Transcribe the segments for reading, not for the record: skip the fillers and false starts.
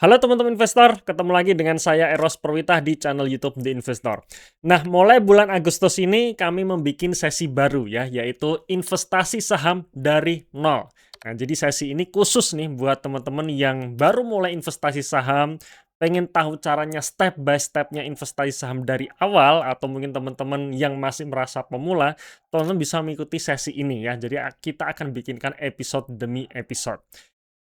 Halo teman-teman investor, ketemu lagi dengan saya Eros Perwita di channel YouTube The Investor. Nah, mulai bulan Agustus ini kami membuat sesi baru ya, yaitu investasi saham dari nol. Nah, jadi sesi ini khusus nih buat teman-teman yang baru mulai investasi saham, pengen tahu caranya step by stepnya investasi saham dari awal, atau mungkin teman-teman yang masih merasa pemula, teman-teman bisa mengikuti sesi ini ya. Jadi kita akan bikinkan episode demi episode.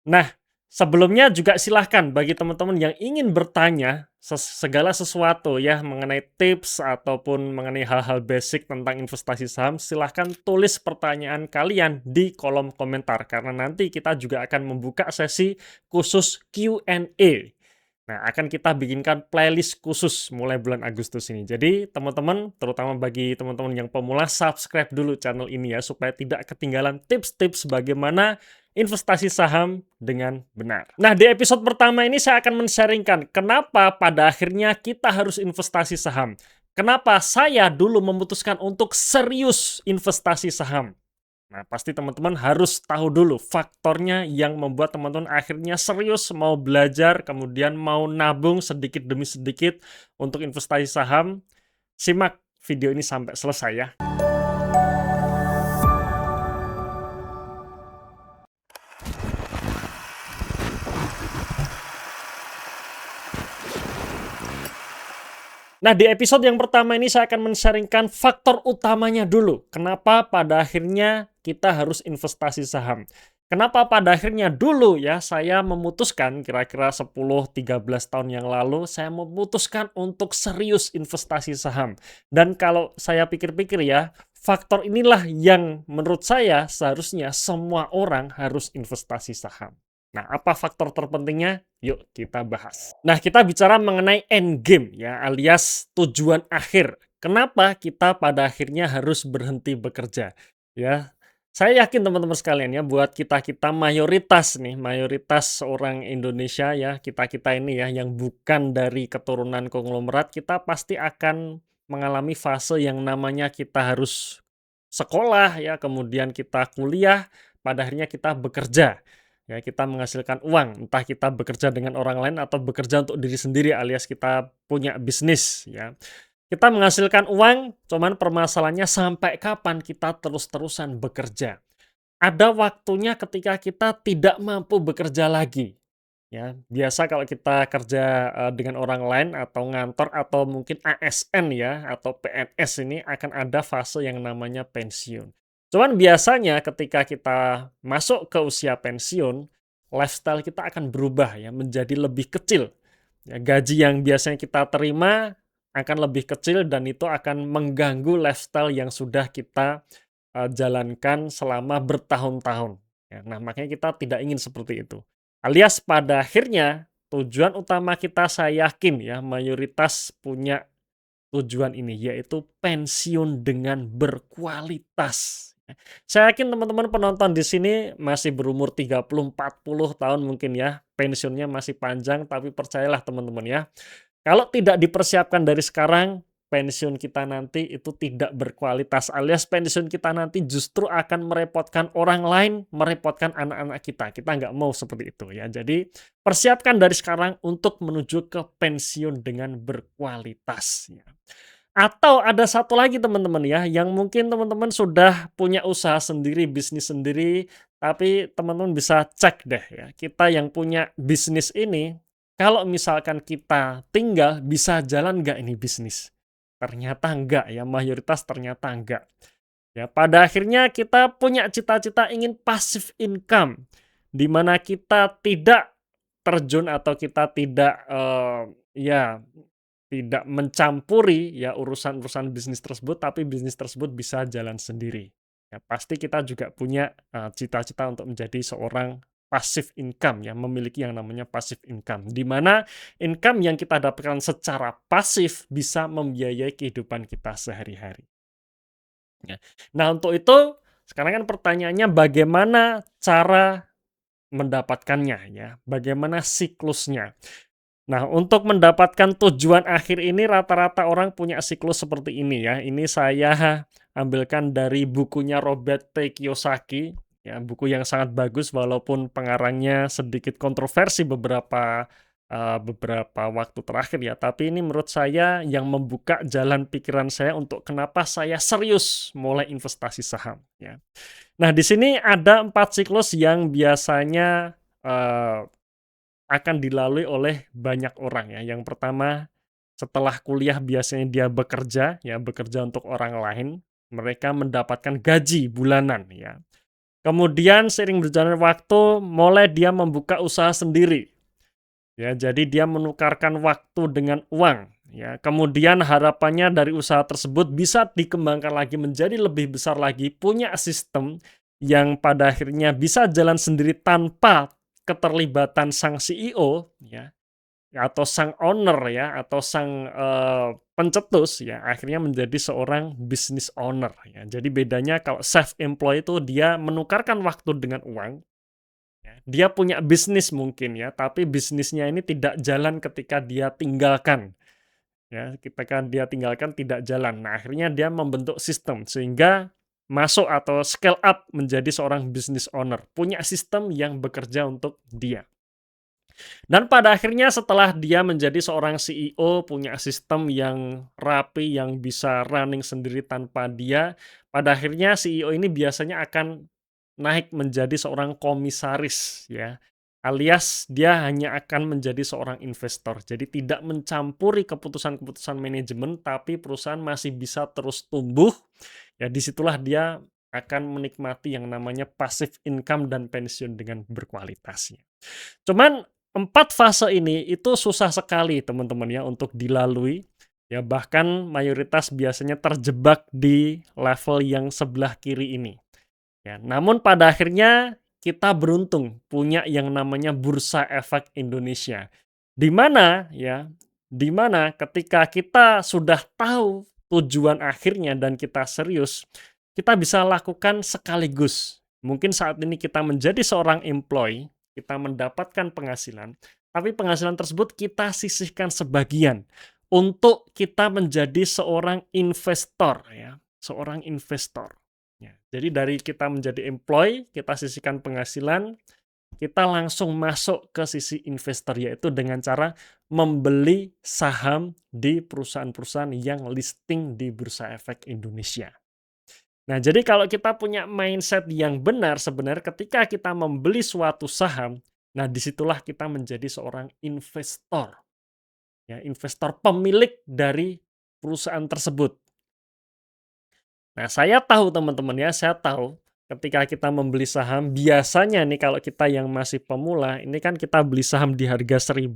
Nah, sebelumnya juga silahkan bagi teman-teman yang ingin bertanya segala sesuatu ya mengenai tips ataupun mengenai hal-hal basic tentang investasi saham, silahkan tulis pertanyaan kalian di kolom komentar karena nanti kita juga akan membuka sesi khusus Q&A. Nah, akan kita bikinkan playlist khusus mulai bulan Agustus ini. Jadi, teman-teman, terutama bagi teman-teman yang pemula, subscribe dulu channel ini ya, supaya tidak ketinggalan tips-tips bagaimana investasi saham dengan benar. Nah, di episode pertama ini saya akan men-sharingkan kenapa pada akhirnya kita harus investasi saham. Kenapa saya dulu memutuskan untuk serius investasi saham. Nah, pasti teman-teman harus tahu dulu faktornya yang membuat teman-teman akhirnya serius mau belajar, kemudian mau nabung sedikit demi sedikit untuk investasi saham. Simak video ini sampai selesai ya. Nah, di episode yang pertama ini saya akan men-sharingkan faktor utamanya dulu. Kenapa pada akhirnya kita harus investasi saham. Kenapa pada akhirnya dulu ya saya memutuskan kira-kira 10-13 tahun yang lalu saya memutuskan untuk serius investasi saham. Dan kalau saya pikir-pikir ya, faktor inilah yang menurut saya seharusnya semua orang harus investasi saham. Nah, apa faktor terpentingnya? Yuk kita bahas. Nah, kita bicara mengenai end game ya, alias tujuan akhir. Kenapa kita pada akhirnya harus berhenti bekerja? Ya, saya yakin teman-teman sekalian ya, buat kita-kita mayoritas orang Indonesia ya, kita-kita ini ya, yang bukan dari keturunan konglomerat, kita pasti akan mengalami fase yang namanya kita harus sekolah ya, kemudian kita kuliah, pada akhirnya kita bekerja. Ya, kita menghasilkan uang, entah kita bekerja dengan orang lain atau bekerja untuk diri sendiri alias kita punya bisnis ya. Kita menghasilkan uang, cuman permasalahannya sampai kapan kita terus-terusan bekerja. Ada waktunya ketika kita tidak mampu bekerja lagi. Ya, biasa kalau kita kerja dengan orang lain atau ngantor atau mungkin ASN ya atau PNS ini akan ada fase yang namanya pensiun. Cuman biasanya ketika kita masuk ke usia pensiun, lifestyle kita akan berubah ya menjadi lebih kecil. Ya, gaji yang biasanya kita terima akan lebih kecil dan itu akan mengganggu lifestyle yang sudah kita jalankan selama bertahun-tahun. Ya, nah, makanya kita tidak ingin seperti itu. Alias pada akhirnya tujuan utama kita saya yakin ya mayoritas punya tujuan ini yaitu pensiun dengan berkualitas. Ya. Saya yakin teman-teman penonton di sini masih berumur 30-40 tahun mungkin ya. Pensiunnya masih panjang tapi percayalah teman-teman ya. Kalau tidak dipersiapkan dari sekarang, pensiun kita nanti itu tidak berkualitas, alias pensiun kita nanti justru akan merepotkan orang lain, merepotkan anak-anak kita. Kita nggak mau seperti itu ya. Jadi persiapkan dari sekarang untuk menuju ke pensiun dengan berkualitas ya. Atau ada satu lagi teman-teman ya, yang mungkin teman-teman sudah punya usaha sendiri, bisnis sendiri, tapi teman-teman bisa cek deh ya, kita yang punya bisnis ini, kalau misalkan kita tinggal, bisa jalan nggak ini bisnis? Ternyata enggak ya, mayoritas ternyata enggak. Ya, pada akhirnya kita punya cita-cita ingin passive income, di mana kita tidak terjun atau kita tidak, ya tidak mencampuri ya urusan-urusan bisnis tersebut, tapi bisnis tersebut bisa jalan sendiri. Ya, pasti kita juga punya cita-cita untuk menjadi seorang passive income ya, memiliki yang namanya passive income, di mana income yang kita dapatkan secara pasif bisa membiayai kehidupan kita sehari-hari. Ya. Nah, untuk itu sekarang kan pertanyaannya bagaimana cara mendapatkannya ya, bagaimana siklusnya. Nah, untuk mendapatkan tujuan akhir ini rata-rata orang punya siklus seperti ini ya. Ini saya ambilkan dari bukunya Robert T. Kiyosaki, ya, buku yang sangat bagus walaupun pengarangnya sedikit kontroversi beberapa beberapa waktu terakhir ya, tapi ini menurut saya yang membuka jalan pikiran saya untuk kenapa saya serius mulai investasi saham, ya. Nah, di sini ada 4 siklus yang biasanya, akan dilalui oleh banyak orang ya. Yang pertama, setelah kuliah biasanya dia bekerja ya, bekerja untuk orang lain, mereka mendapatkan gaji bulanan ya. Kemudian seiring berjalannya waktu, mulai dia membuka usaha sendiri. Ya, jadi dia menukarkan waktu dengan uang. Ya, kemudian harapannya dari usaha tersebut bisa dikembangkan lagi menjadi lebih besar lagi, punya sistem yang pada akhirnya bisa jalan sendiri tanpa keterlibatan sang CEO, ya, atau sang owner ya, atau sang pencetus ya, akhirnya menjadi seorang business owner ya. Jadi bedanya kalau self employed itu dia menukarkan waktu dengan uang. Ya, dia punya bisnis mungkin ya, tapi bisnisnya ini tidak jalan ketika dia tinggalkan. Ya, ketika dia tinggalkan tidak jalan. Nah, akhirnya dia membentuk sistem sehingga masuk atau scale up menjadi seorang business owner, punya sistem yang bekerja untuk dia. Dan pada akhirnya setelah dia menjadi seorang CEO, punya sistem yang rapi, yang bisa running sendiri tanpa dia, pada akhirnya CEO ini biasanya akan naik menjadi seorang komisaris ya. Alias dia hanya akan menjadi seorang investor. Jadi tidak mencampuri keputusan-keputusan manajemen, tapi perusahaan masih bisa terus tumbuh. Ya disitulah dia akan menikmati yang namanya passive income dan pensiun dengan berkualitasnya. Cuman 4 fase ini itu susah sekali teman-teman ya untuk dilalui, ya bahkan mayoritas biasanya terjebak di level yang sebelah kiri ini, ya. Namun pada akhirnya kita beruntung punya yang namanya Bursa Efek Indonesia. Di mana ya, di mana ketika kita sudah tahu tujuan akhirnya dan kita serius, kita bisa lakukan sekaligus. Mungkin saat ini kita menjadi seorang employee, kita mendapatkan penghasilan, tapi penghasilan tersebut kita sisihkan sebagian untuk kita menjadi seorang investor ya, seorang investor. Ya, jadi dari kita menjadi employee, kita sisihkan penghasilan, kita langsung masuk ke sisi investor, yaitu dengan cara membeli saham di perusahaan-perusahaan yang listing di Bursa Efek Indonesia. Nah, jadi kalau kita punya mindset yang benar sebenarnya ketika kita membeli suatu saham, nah disitulah kita menjadi seorang investor, ya, investor pemilik dari perusahaan tersebut. Nah, saya tahu teman-teman ya, saya tahu ketika kita membeli saham, biasanya nih kalau kita yang masih pemula, ini kan kita beli saham di harga 1.000,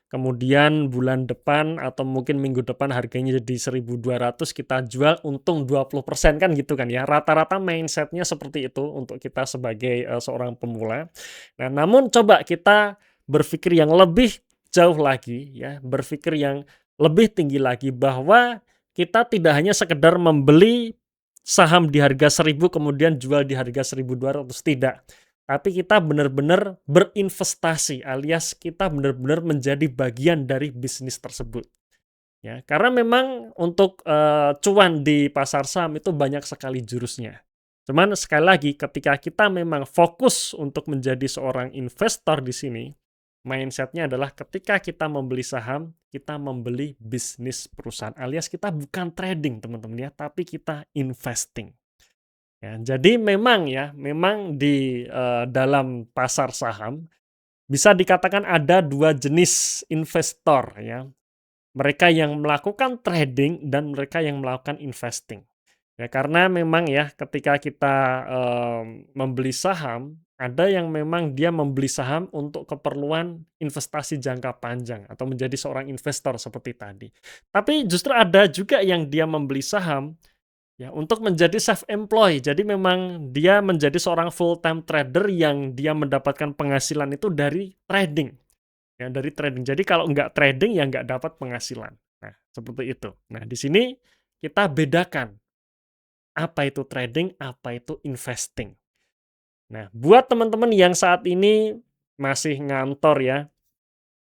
kemudian bulan depan atau mungkin minggu depan harganya jadi 1.200, kita jual untung 20% kan gitu kan ya. Rata-rata mindsetnya seperti itu untuk kita sebagai seorang pemula. Nah, namun coba kita berpikir yang lebih jauh lagi ya, berpikir yang lebih tinggi lagi bahwa kita tidak hanya sekedar membeli saham di harga 1.000 kemudian jual di harga 1.200, tidak. Tapi kita benar-benar berinvestasi alias kita benar-benar menjadi bagian dari bisnis tersebut. Ya, karena memang untuk cuan di pasar saham itu banyak sekali jurusnya. Cuman sekali lagi ketika kita memang fokus untuk menjadi seorang investor di sini, mindsetnya adalah ketika kita membeli saham, kita membeli bisnis perusahaan. Alias kita bukan trading teman-teman ya, tapi kita investing. Ya, jadi memang ya, memang di dalam pasar saham bisa dikatakan ada 2 jenis investor ya. Mereka yang melakukan trading dan mereka yang melakukan investing. Ya karena memang ya ketika kita membeli saham, ada yang memang dia membeli saham untuk keperluan investasi jangka panjang atau menjadi seorang investor seperti tadi. Tapi justru ada juga yang dia membeli saham ya untuk menjadi self employed. Jadi memang dia menjadi seorang full time trader yang dia mendapatkan penghasilan itu dari trading. Ya, dari trading. Jadi kalau nggak trading ya nggak dapat penghasilan. Nah, seperti itu. Nah, di sini kita bedakan apa itu trading, apa itu investing. Nah, buat teman-teman yang saat ini masih ngantor ya,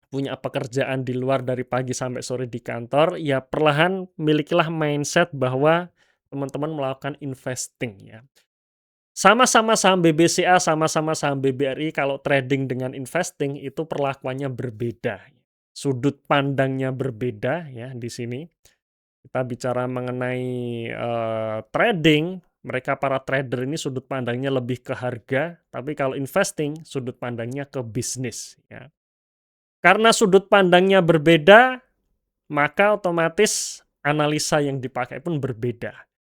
punya pekerjaan di luar dari pagi sampai sore di kantor, ya perlahan milikilah mindset bahwa teman-teman melakukan investing ya. Sama-sama saham BBCA, sama-sama saham BBRI, kalau trading dengan investing itu perlakuannya berbeda. Sudut pandangnya berbeda ya di sini. Kita bicara mengenai, trading, mereka para trader ini sudut pandangnya lebih ke harga, tapi kalau investing sudut pandangnya ke bisnis ya. Karena sudut pandangnya berbeda, maka otomatis analisa yang dipakai pun berbeda.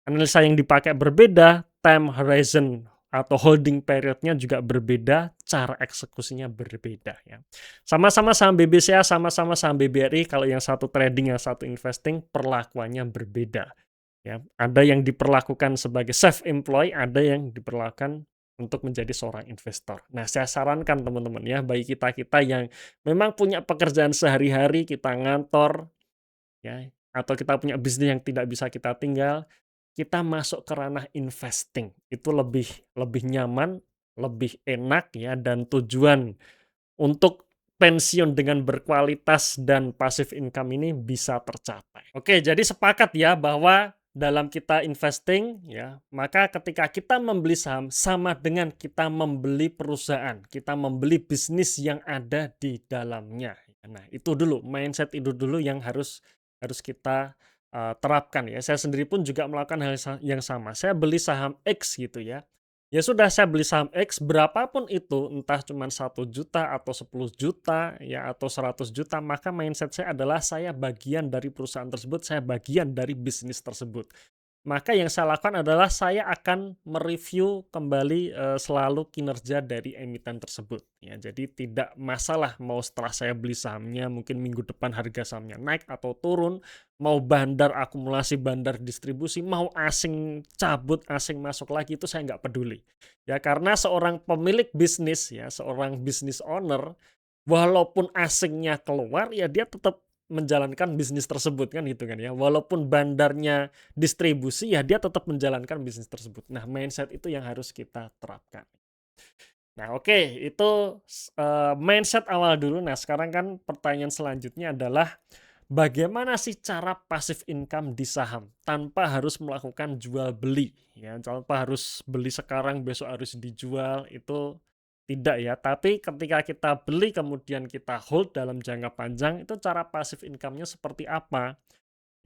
Analisa yang dipakai berbeda, time horizon atau holding period-nya juga berbeda, cara eksekusinya berbeda ya. Sama-sama saham BBCA, sama-sama saham BBRI, kalau yang satu trading, yang satu investing, perlakuannya berbeda ya. Ada yang diperlakukan sebagai self-employed, ada yang diperlakukan untuk menjadi seorang investor. Nah, saya sarankan teman-teman ya, bagi kita-kita yang memang punya pekerjaan sehari-hari, kita ngantor, ya, atau kita punya bisnis yang tidak bisa kita tinggal, kita masuk ke ranah investing. Itu lebih lebih nyaman, lebih enak ya, dan tujuan untuk pensiun dengan berkualitas dan passive income ini bisa tercapai. Oke, jadi sepakat ya bahwa dalam kita investing ya, maka ketika kita membeli saham sama dengan kita membeli perusahaan, kita membeli bisnis yang ada di dalamnya. Nah, itu dulu mindset itu dulu yang harus harus kita terapkan ya. Saya sendiri pun juga melakukan hal yang sama. Saya beli saham X gitu ya. Ya sudah, saya beli saham X berapapun itu, entah cuma 1 juta atau 10 juta ya atau 100 juta, maka mindset saya adalah saya bagian dari perusahaan tersebut, saya bagian dari bisnis tersebut. Maka yang saya lakukan adalah saya akan mereview kembali, selalu kinerja dari emiten tersebut ya. Jadi tidak masalah mau setelah saya beli sahamnya mungkin minggu depan harga sahamnya naik atau turun, mau bandar akumulasi, bandar distribusi, mau asing cabut, asing masuk lagi, itu saya nggak peduli. Ya karena seorang pemilik bisnis ya, seorang business owner, walaupun asingnya keluar ya dia tetap menjalankan bisnis tersebut kan gitu kan ya. Walaupun bandarnya distribusi ya dia tetap menjalankan bisnis tersebut. Nah, mindset itu yang harus kita terapkan. Nah, oke, itu mindset awal dulu. Nah, sekarang kan pertanyaan selanjutnya adalah bagaimana sih cara passive income di saham tanpa harus melakukan jual beli ya, tanpa harus beli sekarang besok harus dijual, itu tidak ya. Tapi ketika kita beli kemudian kita hold dalam jangka panjang, itu cara passive income-nya seperti apa?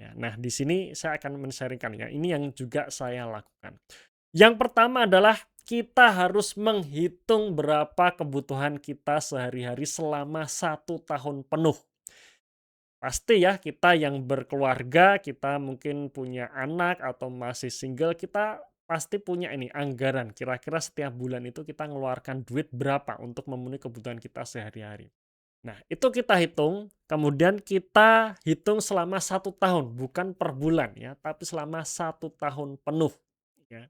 Ya, nah di sini saya akan men-sharingkan ya. Ini yang juga saya lakukan. Yang pertama adalah kita harus menghitung berapa kebutuhan kita sehari-hari selama 1 tahun penuh. Pasti ya, kita yang berkeluarga, kita mungkin punya anak atau masih single, kita pasti punya ini anggaran. Kira-kira setiap bulan itu kita ngeluarkan duit berapa untuk memenuhi kebutuhan kita sehari-hari. Nah, itu kita hitung, kemudian kita hitung selama 1 tahun, bukan per bulan ya, tapi selama 1 tahun penuh. Ya.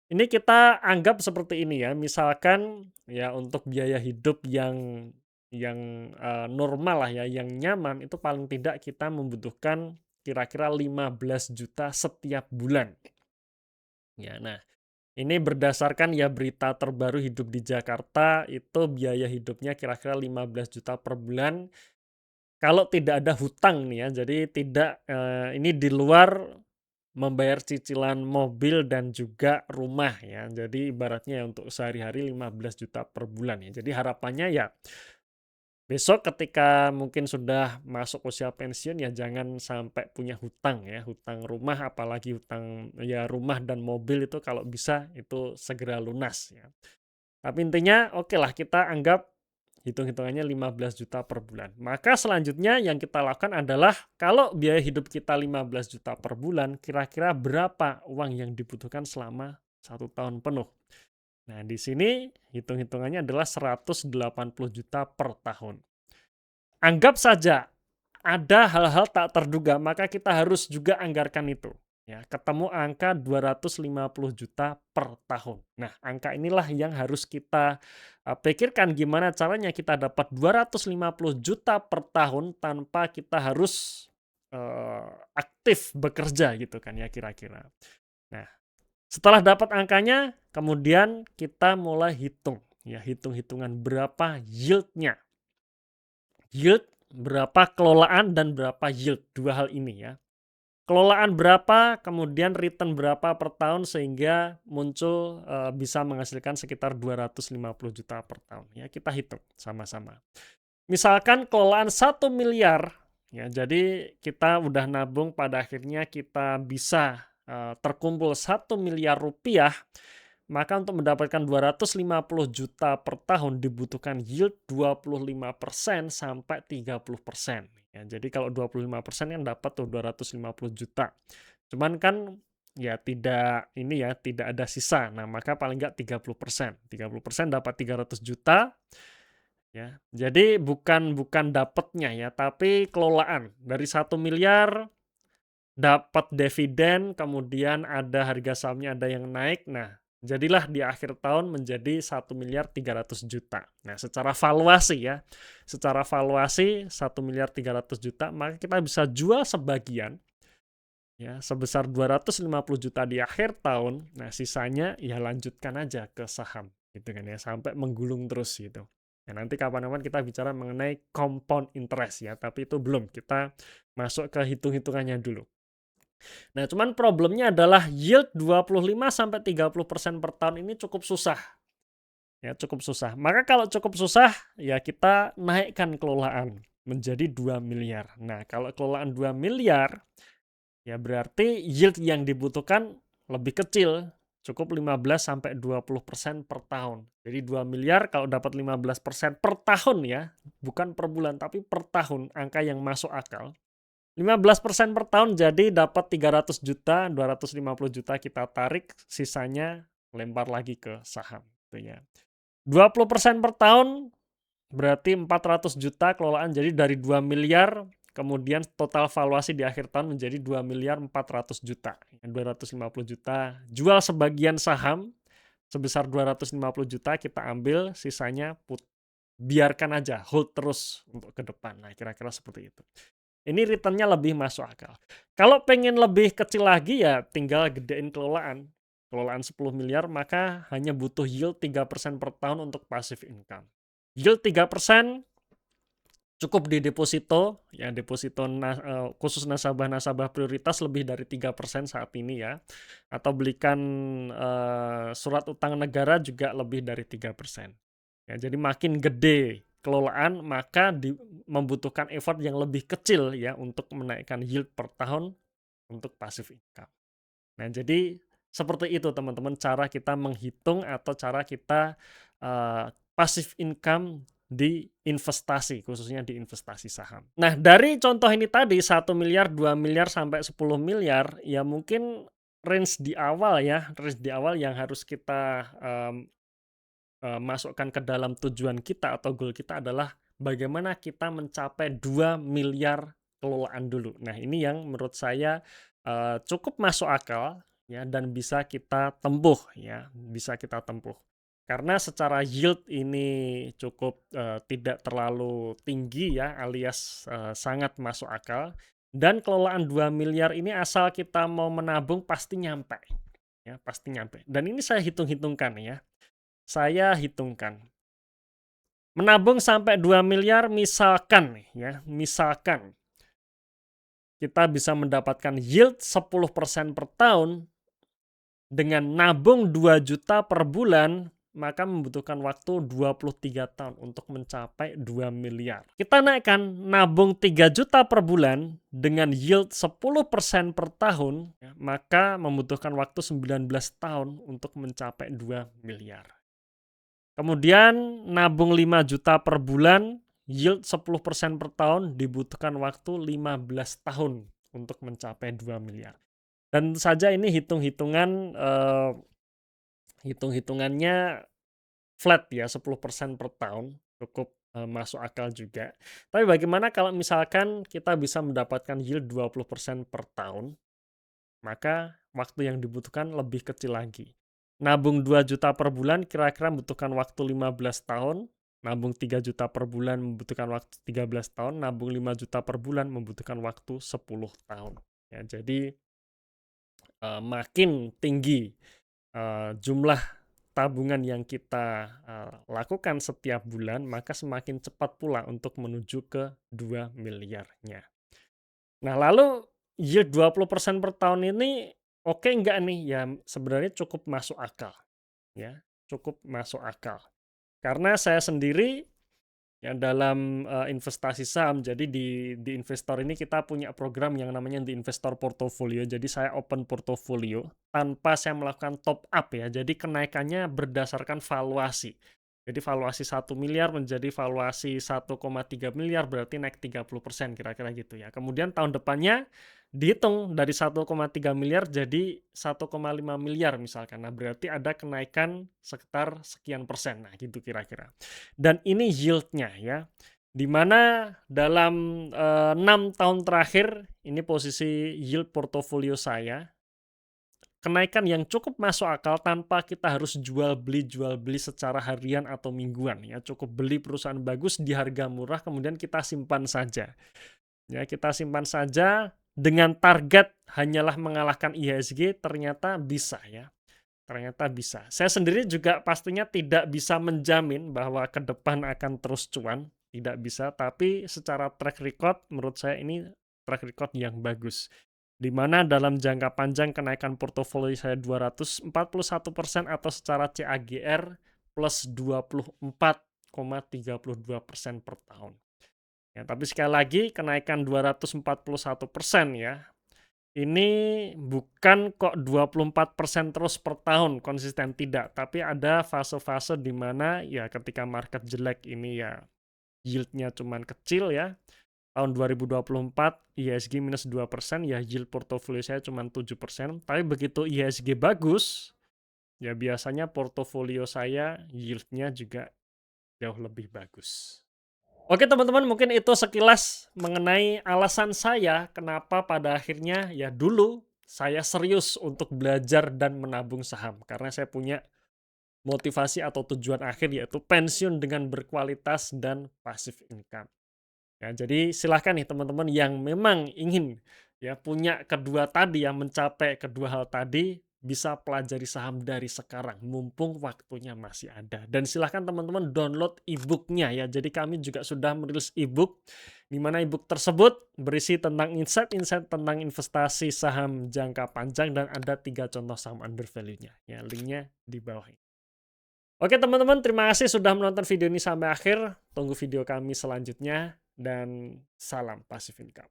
Ini kita anggap seperti ini ya, misalkan ya untuk biaya hidup yang normal lah ya, yang nyaman, itu paling tidak kita membutuhkan kira-kira 15 juta setiap bulan. Ya, nah ini berdasarkan ya berita terbaru Hidup di Jakarta, itu biaya hidupnya kira-kira 15 juta per bulan kalau tidak ada hutang nih ya. Jadi tidak, ini di luar membayar cicilan mobil dan juga rumah ya. Jadi ibaratnya ya untuk sehari-hari 15 juta per bulan ya. Jadi harapannya ya besok ketika mungkin sudah masuk usia pensiun ya jangan sampai punya hutang ya, hutang rumah, apalagi hutang ya rumah dan mobil itu kalau bisa itu segera lunas ya. Tapi intinya oke lah kita anggap hitung-hitungannya 15 juta per bulan. Maka selanjutnya yang kita lakukan adalah kalau biaya hidup kita 15 juta per bulan, kira-kira berapa uang yang dibutuhkan selama 1 tahun penuh. Nah, di sini hitung-hitungannya adalah 180 juta per tahun. Anggap saja ada hal-hal tak terduga, maka kita harus juga anggarkan itu. Ya, ketemu angka 250 juta per tahun. Nah, angka inilah yang harus kita pikirkan gimana caranya kita dapat 250 juta per tahun tanpa kita harus aktif bekerja gitu kan ya kira-kira. Nah, setelah dapat angkanya, kemudian kita mulai hitung ya, hitung-hitungan berapa yield-nya. Yield berapa kelolaan dan berapa yield, dua hal ini ya. kelolaan berapa, kemudian return berapa per tahun sehingga muncul bisa menghasilkan sekitar 250 juta per tahun. Ya, kita hitung sama-sama. Misalkan kelolaan 1 miliar, ya, jadi kita udah nabung pada akhirnya kita bisa terkumpul 1 miliar rupiah, maka untuk mendapatkan 250 juta per tahun dibutuhkan yield 25% sampai 30%. Ya, jadi kalau 25% kan dapat tuh 250 juta. Cuman kan ya tidak ada sisa. Nah, maka paling nggak 30%. 30% dapat 300 juta. Ya, jadi bukan dapatnya ya, tapi kelolaan. Dari 1 miliar dapat dividen, kemudian ada harga sahamnya ada yang naik. Nah, jadilah di akhir tahun menjadi 1.300.000.000. Nah, secara valuasi ya, secara valuasi 1.300.000.000, maka kita bisa jual sebagian ya sebesar 250 juta di akhir tahun. Nah, sisanya ya lanjutkan aja ke saham gitu kan ya, sampai menggulung terus gitu. Ya, nanti kapan-kapan kita bicara mengenai compound interest ya, tapi itu belum, kita masuk ke hitung-hitungannya dulu. Nah, cuman problemnya adalah yield 25-30% per tahun ini cukup susah. Ya, cukup susah. Maka kalau cukup susah, ya kita naikkan kelolaan menjadi 2 miliar. Nah, kalau kelolaan 2 miliar, ya berarti yield yang dibutuhkan lebih kecil, cukup 15-20% per tahun. Jadi 2 miliar kalau dapat 15% per tahun ya, bukan per bulan tapi per tahun, angka yang masuk akal. 15% per tahun jadi dapat 300 juta, 250 juta kita tarik, sisanya lempar lagi ke saham gitu ya. 20% per tahun berarti 400 juta kelolaan, jadi dari 2 miliar kemudian total valuasi di akhir tahun menjadi 2 miliar 400 juta. 250 juta jual sebagian saham sebesar 250 juta kita ambil, sisanya biarkan aja, hold terus untuk ke depan. Nah, kira-kira seperti itu. Ini returnnya lebih masuk akal. Kalau pengen lebih kecil lagi ya tinggal gedein kelolaan. Kelolaan 10 miliar maka hanya butuh yield 3% per tahun untuk passive income. Yield 3% cukup di deposito, ya deposito khusus nasabah-nasabah prioritas lebih dari 3% saat ini ya. Atau belikan surat utang negara juga lebih dari 3%. Ya, jadi makin gede kelolaan maka membutuhkan effort yang lebih kecil ya untuk menaikkan yield per tahun untuk passive income. Nah, jadi seperti itu teman-teman cara kita menghitung atau cara kita passive income di investasi, khususnya di investasi saham. Nah, dari contoh ini tadi 1 miliar, 2 miliar sampai 10 miliar ya mungkin range di awal yang harus kita masukkan ke dalam tujuan kita atau goal kita adalah bagaimana kita mencapai 2 miliar kelolaan dulu. Nah, ini yang menurut saya cukup masuk akal ya dan bisa kita tempuh ya, bisa kita tempuh. Karena secara yield ini cukup tidak terlalu tinggi ya, alias sangat masuk akal. Dan kelolaan 2 miliar ini asal kita mau menabung pasti nyampe. Ya, pasti nyampe. Dan ini saya hitung-hitungkan ya. Saya hitungkan. Menabung sampai 2 miliar misalkan misalkan kita bisa mendapatkan yield 10% per tahun dengan nabung 2 juta per bulan, maka membutuhkan waktu 23 tahun untuk mencapai 2 miliar. Kita naikkan nabung 3 juta per bulan dengan yield 10% per tahun, maka membutuhkan waktu 19 tahun untuk mencapai 2 miliar. Kemudian nabung 5 juta per bulan, yield 10% per tahun, dibutuhkan waktu 15 tahun untuk mencapai 2 miliar. Dan tentu saja ini hitung-hitungannya flat ya, 10% per tahun, cukup masuk akal juga. Tapi bagaimana kalau misalkan kita bisa mendapatkan yield 20% per tahun, maka waktu yang dibutuhkan lebih kecil lagi. Nabung 2 juta per bulan kira-kira membutuhkan waktu 15 tahun, nabung 3 juta per bulan membutuhkan waktu 13 tahun, nabung 5 juta per bulan membutuhkan waktu 10 tahun. Ya, jadi makin tinggi jumlah tabungan yang kita lakukan setiap bulan, maka semakin cepat pula untuk menuju ke 2 miliarnya. Nah, lalu yield 20% per tahun ini oke nggak nih? Ya sebenarnya cukup masuk akal ya, cukup masuk akal. Karena saya sendiri ya dalam, investasi saham, jadi di Investor ini kita punya program yang namanya di Investor Portofolio. Jadi saya open portofolio tanpa saya melakukan top up ya, jadi kenaikannya berdasarkan valuasi. Jadi valuasi 1 miliar menjadi valuasi 1,3 miliar berarti naik 30% kira-kira gitu ya. Kemudian tahun depannya dihitung dari 1,3 miliar jadi 1,5 miliar misalkan. Nah, berarti ada kenaikan sekitar sekian persen. Nah, gitu kira-kira. Dan ini yield-nya ya, di mana dalam 6 tahun terakhir, ini posisi yield portofolio saya, kenaikan yang cukup masuk akal tanpa kita harus jual beli secara harian atau mingguan ya. Cukup beli perusahaan bagus di harga murah kemudian kita simpan saja. Ya, kita simpan saja dengan target hanyalah mengalahkan IHSG ternyata bisa ya. Ternyata bisa. Saya sendiri juga pastinya tidak bisa menjamin bahwa ke depan akan terus cuan, tidak bisa, tapi secara track record menurut saya ini track record yang bagus. Di mana dalam jangka panjang kenaikan portofolio saya 241% atau secara CAGR plus 24,32% per tahun. Ya, tapi sekali lagi kenaikan 241% ya, ini bukan kok 24% terus per tahun konsisten, tidak. Tapi ada fase-fase di mana ya ketika market jelek ini ya yield-nya cuman kecil ya. Tahun 2024 IHSG minus 2% ya yield portofolio saya cuma 7%. Tapi begitu IHSG bagus, ya biasanya portofolio saya yield-nya juga jauh lebih bagus. Oke teman-teman, mungkin itu sekilas mengenai alasan saya kenapa pada akhirnya ya dulu saya serius untuk belajar dan menabung saham. Karena saya punya motivasi atau tujuan akhir yaitu pensiun dengan berkualitas dan passive income. Ya, jadi silahkan nih teman-teman yang memang ingin ya punya kedua tadi, yang mencapai kedua hal tadi, bisa pelajari saham dari sekarang, mumpung waktunya masih ada. Dan silahkan teman-teman download e-booknya ya. Jadi kami juga sudah merilis e-book, di mana e-book tersebut berisi tentang insight-insight tentang investasi saham jangka panjang dan ada 3 contoh saham under value-nya. Ya, linknya di bawah ini. Oke teman-teman, terima kasih sudah menonton video ini sampai akhir. Tunggu video kami selanjutnya dan salam passive income.